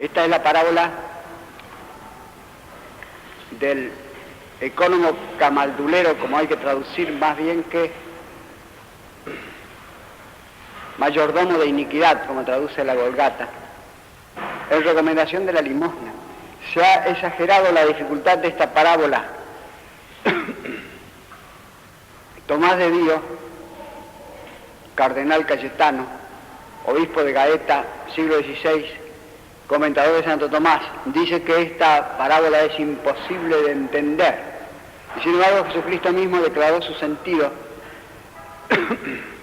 Esta es la parábola del ecónomo camaldulero, como hay que traducir más bien que mayordomo de iniquidad, como traduce la Vulgata, en recomendación de la limosna. Se ha exagerado la dificultad de esta parábola. Tomás de Dío, cardenal cayetano, obispo de Gaeta, siglo XVI, comentador de Santo Tomás, dice que esta parábola es imposible de entender. Y sin embargo Jesucristo mismo declaró su sentido.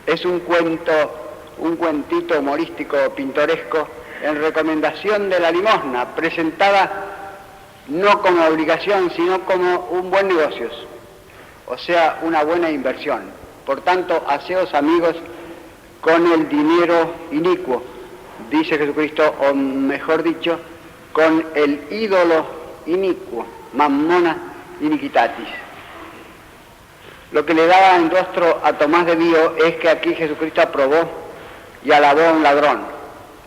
Es un cuentito humorístico, pintoresco, en recomendación de la limosna, presentada no como obligación, sino como un buen negocio, o sea, una buena inversión. Por tanto, haceos amigos con el dinero inicuo, dice Jesucristo, o mejor dicho, con el ídolo inicuo, mammona iniquitatis. Lo que le daba en rostro a Tomás de Dío es que aquí Jesucristo aprobó y alabó a un ladrón,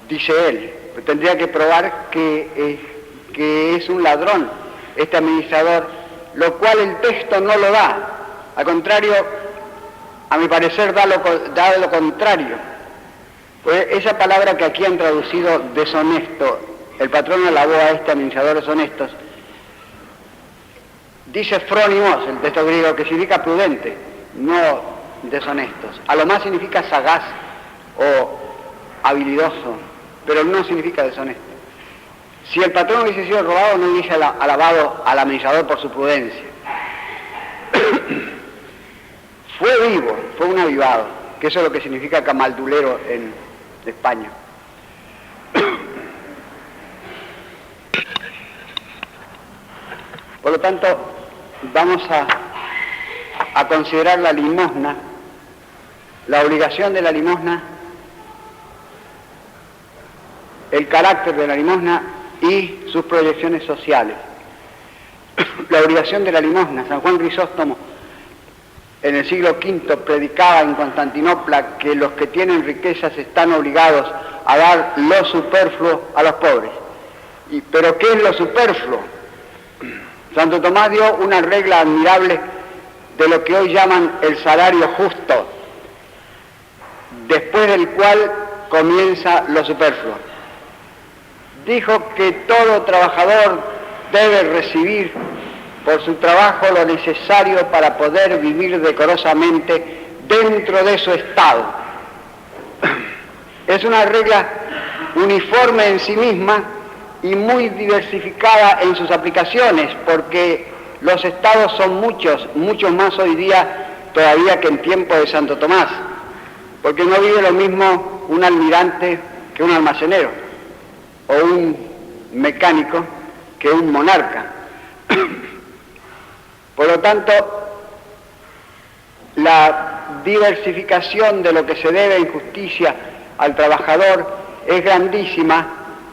dice él. Pero tendría que probar que es un ladrón este administrador, lo cual el texto no lo da. Al contrario, a mi parecer da lo contrario. Pues esa palabra que aquí han traducido deshonesto, el patrón alabó a este administrador deshonestos, dice frónimos, el texto griego, que significa prudente, no deshonestos. A lo más significa sagaz o habilidoso, pero no significa deshonesto. Si el patrón hubiese sido robado, no hubiese alabado al administrador por su prudencia. Fue vivo, fue un avivado, que eso es lo que significa camaldulero en España. Por lo tanto, vamos a considerar la limosna, la obligación de la limosna, el carácter de la limosna y sus proyecciones sociales. La obligación de la limosna. San Juan Crisóstomo en el siglo V predicaba en Constantinopla que los que tienen riquezas están obligados a dar lo superfluo a los pobres. ¿Pero qué es lo superfluo? Santo Tomás dio una regla admirable de lo que hoy llaman el salario justo, después del cual comienza lo superfluo. Dijo que todo trabajador debe recibir por su trabajo lo necesario para poder vivir decorosamente dentro de su estado. Es una regla uniforme en sí misma y muy diversificada en sus aplicaciones, porque los estados son muchos más hoy día todavía que en tiempo de Santo Tomás, porque no vive lo mismo un almirante que un almacenero, o un mecánico que un monarca. Por lo tanto, la diversificación de lo que se debe en justicia al trabajador es grandísima,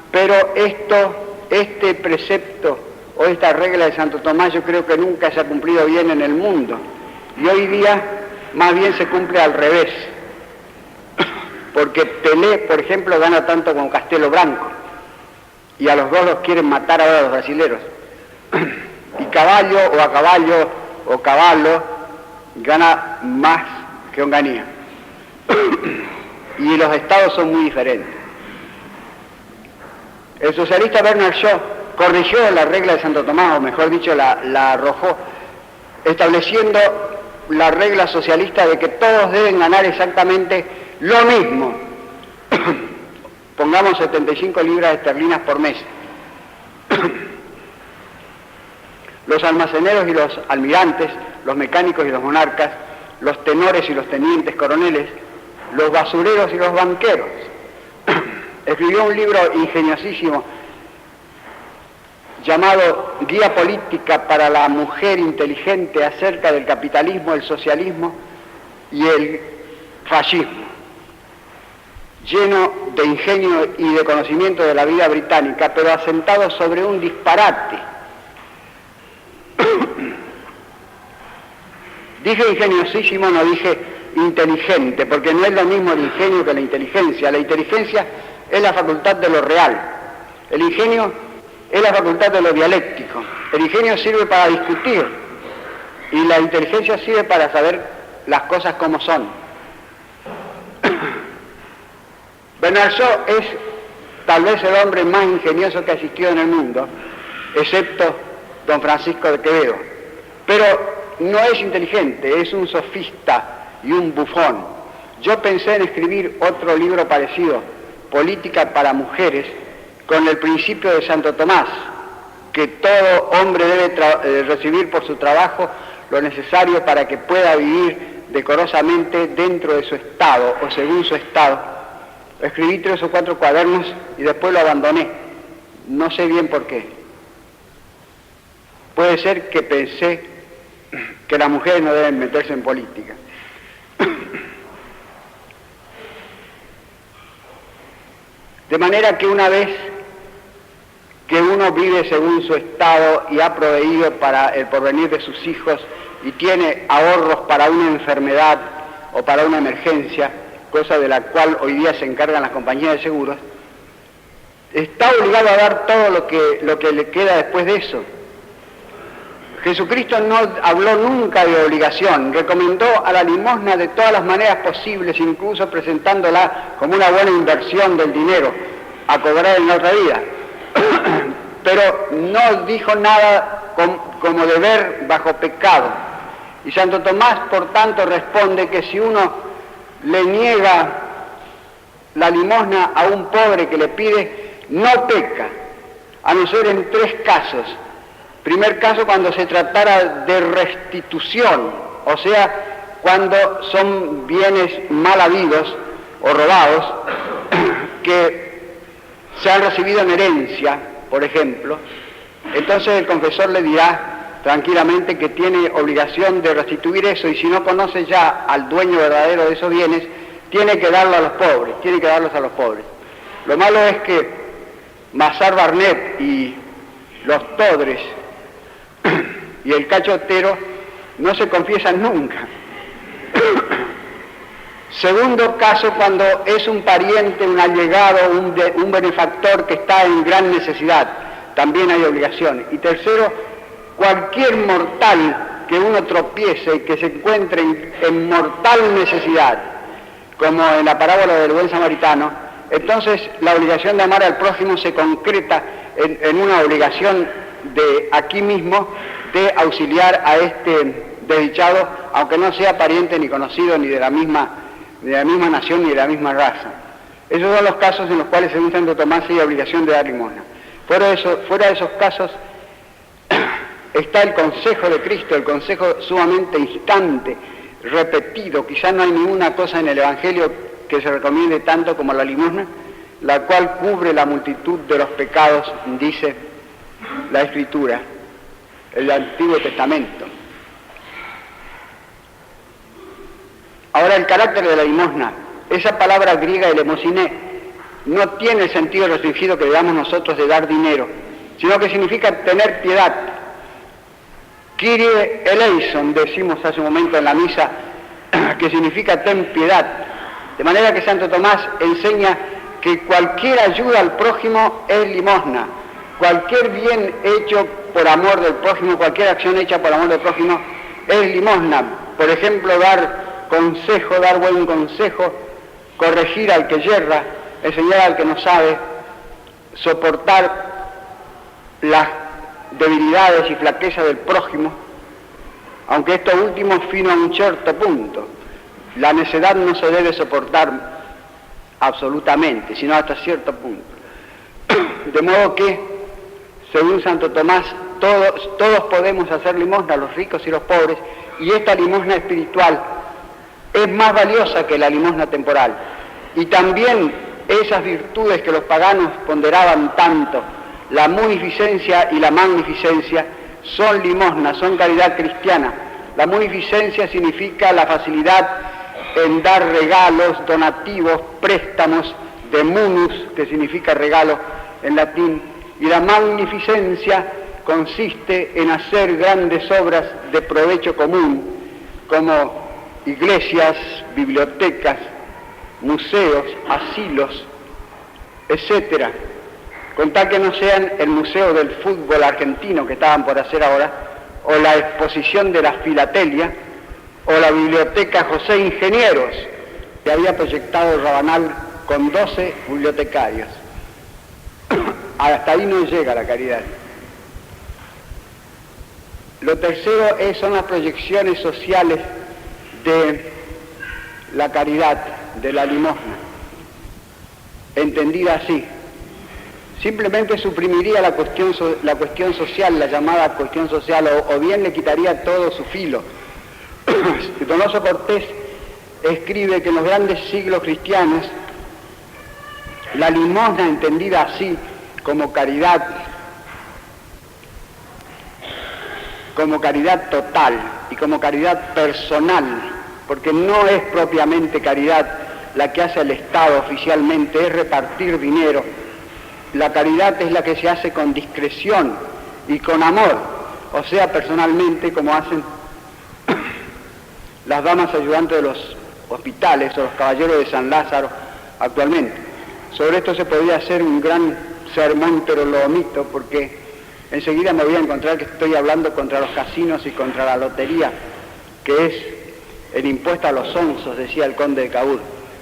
pero este precepto o esta regla de Santo Tomás yo creo que nunca se ha cumplido bien en el mundo. Y hoy día más bien se cumple al revés. Porque Pelé, por ejemplo, gana tanto con Castelo Branco. Y a los dos los quieren matar ahora los brasileros. Y Caballo o Caballo gana más que Onganía. Y los estados son muy diferentes. El socialista Bernard Shaw corrigió la regla de Santo Tomás, o mejor dicho, la arrojó, estableciendo la regla socialista de que todos deben ganar exactamente lo mismo. Pongamos 75 libras esterlinas por mes. Los almaceneros y los almirantes, los mecánicos y los monarcas, los tenores y los tenientes coroneles, los basureros y los banqueros. Escribió un libro ingeniosísimo llamado Guía Política para la Mujer Inteligente acerca del capitalismo, el socialismo y el fascismo, lleno de ingenio y de conocimiento de la vida británica, pero asentado sobre un disparate. Dije ingeniosísimo, no dije inteligente, porque no es lo mismo el ingenio que la inteligencia. La inteligencia es la facultad de lo real. El ingenio es la facultad de lo dialéctico. El ingenio sirve para discutir y la inteligencia sirve para saber las cosas como son. Bernard Shaw es tal vez el hombre más ingenioso que ha existido en el mundo, excepto don Francisco de Quevedo. Pero no es inteligente, es un sofista y un bufón. Yo pensé en escribir otro libro parecido, Política para Mujeres, con el principio de Santo Tomás, que todo hombre debe recibir por su trabajo lo necesario para que pueda vivir decorosamente dentro de su estado o según su estado. Escribí 3 o 4 cuadernos y después lo abandoné. No sé bien por qué. Puede ser que pensé que las mujeres no deben meterse en política. De manera que una vez que uno vive según su estado y ha proveído para el porvenir de sus hijos y tiene ahorros para una enfermedad o para una emergencia, cosa de la cual hoy día se encargan las compañías de seguros, está obligado a dar todo lo que le queda después de eso. Jesucristo no habló nunca de obligación, recomendó a la limosna de todas las maneras posibles, incluso presentándola como una buena inversión del dinero a cobrar en la otra vida. Pero no dijo nada como deber bajo pecado. Y Santo Tomás, por tanto, responde que si uno le niega la limosna a un pobre que le pide, no peca, a no ser en 3 casos. Primer caso, cuando se tratara de restitución, o sea, cuando son bienes mal habidos o robados, que se han recibido en herencia, por ejemplo. Entonces el confesor le dirá tranquilamente que tiene obligación de restituir eso, y si no conoce ya al dueño verdadero de esos bienes, tiene que darlo a los pobres, tiene que darlos a los pobres. Lo malo es que Mazar Barnet y los Todres y el cachotero no se confiesan nunca. Segundo caso, cuando es un pariente, un allegado, un benefactor que está en gran necesidad, también hay obligación. Y tercero, cualquier mortal que uno tropiece y que se encuentre en mortal necesidad, como en la parábola del buen samaritano, entonces la obligación de amar al prójimo se concreta en una obligación de aquí mismo de auxiliar a este desdichado, aunque no sea pariente ni conocido ni de la misma nación ni de la misma raza. Esos son los casos en los cuales, según Santo Tomás, hay obligación de dar limosna. Fuera de esos casos está el consejo de Cristo, el consejo sumamente instante, repetido. Quizás no hay ninguna cosa en el Evangelio que se recomiende tanto como la limosna, la cual cubre la multitud de los pecados, dice la Escritura, el Antiguo Testamento. Ahora, el carácter de la limosna, esa palabra griega elemosiné, no tiene el sentido restringido que le damos nosotros de dar dinero, sino que significa tener piedad. Kyrie eleison, decimos hace un momento en la misa, que significa ten piedad. De manera que Santo Tomás enseña que cualquier ayuda al prójimo es limosna. Cualquier bien hecho por amor del prójimo, cualquier acción hecha por amor del prójimo es limosna. Por ejemplo, dar consejo, dar buen consejo, corregir al que yerra, enseñar al que no sabe, soportar las debilidades y flaquezas del prójimo, aunque esto último fino a un cierto punto. La necedad no se debe soportar absolutamente, sino hasta cierto punto. De modo que, según Santo Tomás, todos podemos hacer limosna, los ricos y los pobres, y esta limosna espiritual es más valiosa que la limosna temporal. Y también esas virtudes que los paganos ponderaban tanto, la munificencia y la magnificencia, son limosna, son caridad cristiana. La munificencia significa la facilidad en dar regalos, donativos, préstamos, de munus, que significa regalo en latín, y la magnificencia consiste en hacer grandes obras de provecho común, como iglesias, bibliotecas, museos, asilos, etc. con tal que no sean el Museo del Fútbol Argentino que estaban por hacer ahora, o la exposición de la Filatelia, o la Biblioteca José Ingenieros, que había proyectado Rabanal con 12 bibliotecarios. Hasta ahí no llega la caridad. Lo tercero son las proyecciones sociales de la caridad, de la limosna, entendida así. Simplemente suprimiría la cuestión social, la llamada cuestión social, o bien le quitaría todo su filo. Donoso Cortés escribe que en los grandes siglos cristianos la limosna, entendida así como caridad total y como caridad personal, porque no es propiamente caridad la que hace el Estado oficialmente, es repartir dinero. La caridad es la que se hace con discreción y con amor, o sea, personalmente, como hacen las damas ayudantes de los hospitales o los caballeros de San Lázaro actualmente. Sobre esto se podría hacer un gran sermón, pero lo omito porque enseguida me voy a encontrar que estoy hablando contra los casinos y contra la lotería, que es el impuesto a los onzos, decía el conde de Cabul.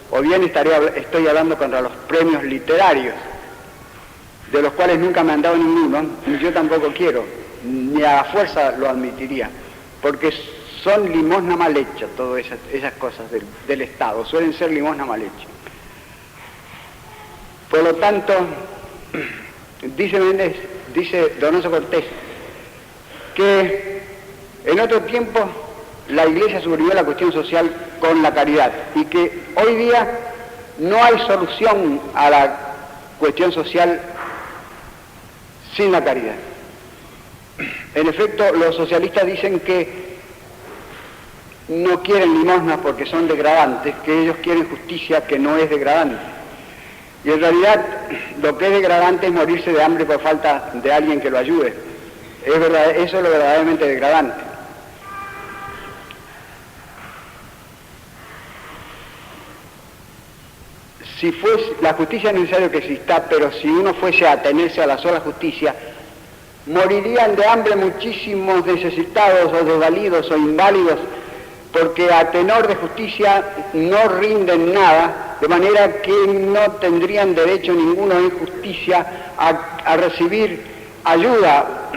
O bien estoy hablando contra los premios literarios, de los cuales nunca me han dado ninguno, ni yo tampoco quiero, ni a la fuerza lo admitiría, porque son limosna mal hecha, todas esas cosas del Estado, suelen ser limosna mal hecha. Por lo tanto, dice Donoso Cortés, que en otro tiempo la Iglesia suprimió la cuestión social con la caridad y que hoy día no hay solución a la cuestión social sin la caridad. En efecto, los socialistas dicen que no quieren limosnas porque son degradantes, que ellos quieren justicia que no es degradante. Y en realidad lo que es degradante es morirse de hambre por falta de alguien que lo ayude. Es verdad, eso es lo verdaderamente degradante. Si fuese, la justicia es necesario que exista, pero si uno fuese a atenerse a la sola justicia, morirían de hambre muchísimos necesitados o desvalidos o inválidos, porque a tenor de justicia no rinden nada, de manera que no tendrían derecho ninguno en justicia a recibir ayuda.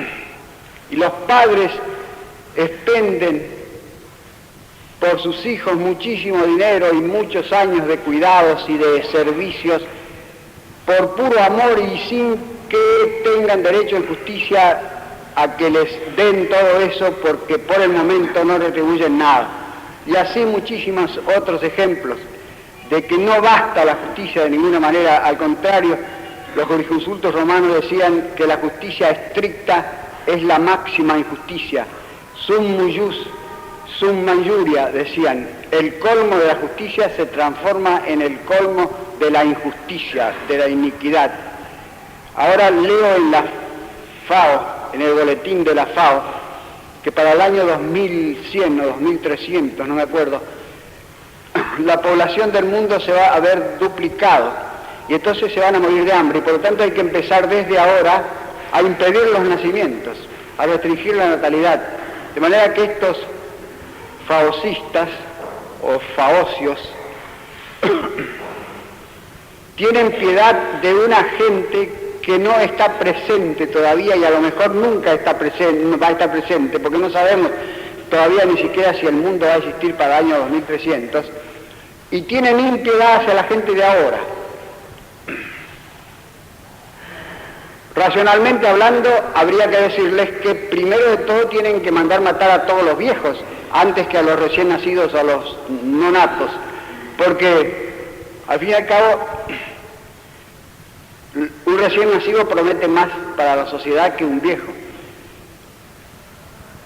Y los padres expenden por sus hijos muchísimo dinero y muchos años de cuidados y de servicios por puro amor y sin que tengan derecho en justicia a que les den todo eso, porque por el momento no retribuyen nada. Y así muchísimos otros ejemplos de que no basta la justicia de ninguna manera. Al contrario, los jurisconsultos romanos decían que la justicia estricta es la máxima injusticia. Sum mujus, sum manjuria, decían. El colmo de la justicia se transforma en el colmo de la injusticia, de la iniquidad. Ahora leo en la FAO, en el boletín de la FAO, que para el año 2100 o 2300, no me acuerdo, la población del mundo se va a ver duplicado y entonces se van a morir de hambre, y por lo tanto hay que empezar desde ahora a impedir los nacimientos, a restringir la natalidad, de manera que estos faocistas o faocios tienen piedad de una gente que no está presente todavía y a lo mejor nunca va a estar presente, porque no sabemos todavía ni siquiera si el mundo va a existir para el año 2300, y tienen impiedad hacia la gente de ahora. Racionalmente hablando, habría que decirles que primero de todo tienen que mandar matar a todos los viejos, antes que a los recién nacidos o a los no natos, porque al fin y al cabo un recién nacido promete más para la sociedad que un viejo.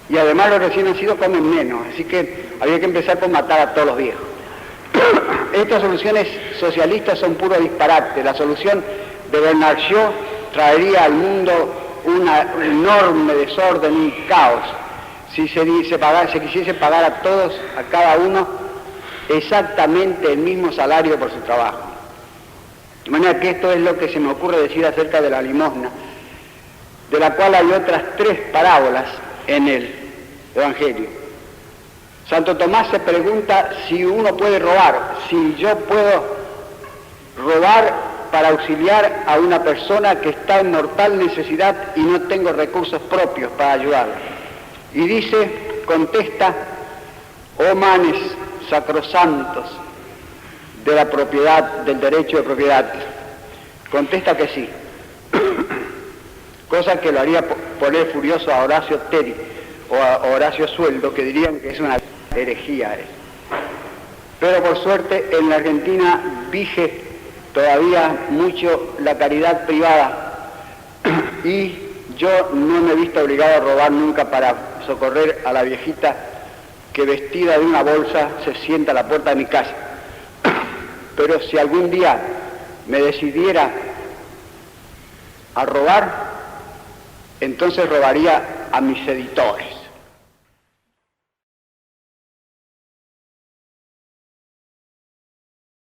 Y además los recién nacidos comen menos, así que habría que empezar por matar a todos los viejos. Estas soluciones socialistas son puro disparate. La solución de Bernard Shaw traería al mundo un enorme desorden, un caos, si se quisiese pagar a todos, a cada uno, exactamente el mismo salario por su trabajo. De manera que esto es lo que se me ocurre decir acerca de la limosna, de la cual hay otras 3 parábolas en el Evangelio. Santo Tomás se pregunta si uno puede robar, si yo puedo robar para auxiliar a una persona que está en mortal necesidad y no tengo recursos propios para ayudarla. Y dice, contesta, oh manes sacrosantos de la propiedad, del derecho de propiedad, contesta que sí, cosa que lo haría poner furioso a Horacio Teri o a Horacio Sueldo, que dirían que es una herejía. Pero por suerte en la Argentina vige todavía mucho la caridad privada y yo no me he visto obligado a robar nunca para socorrer a la viejita que vestida de una bolsa se sienta a la puerta de mi casa. Pero si algún día me decidiera a robar, entonces robaría a mis editores.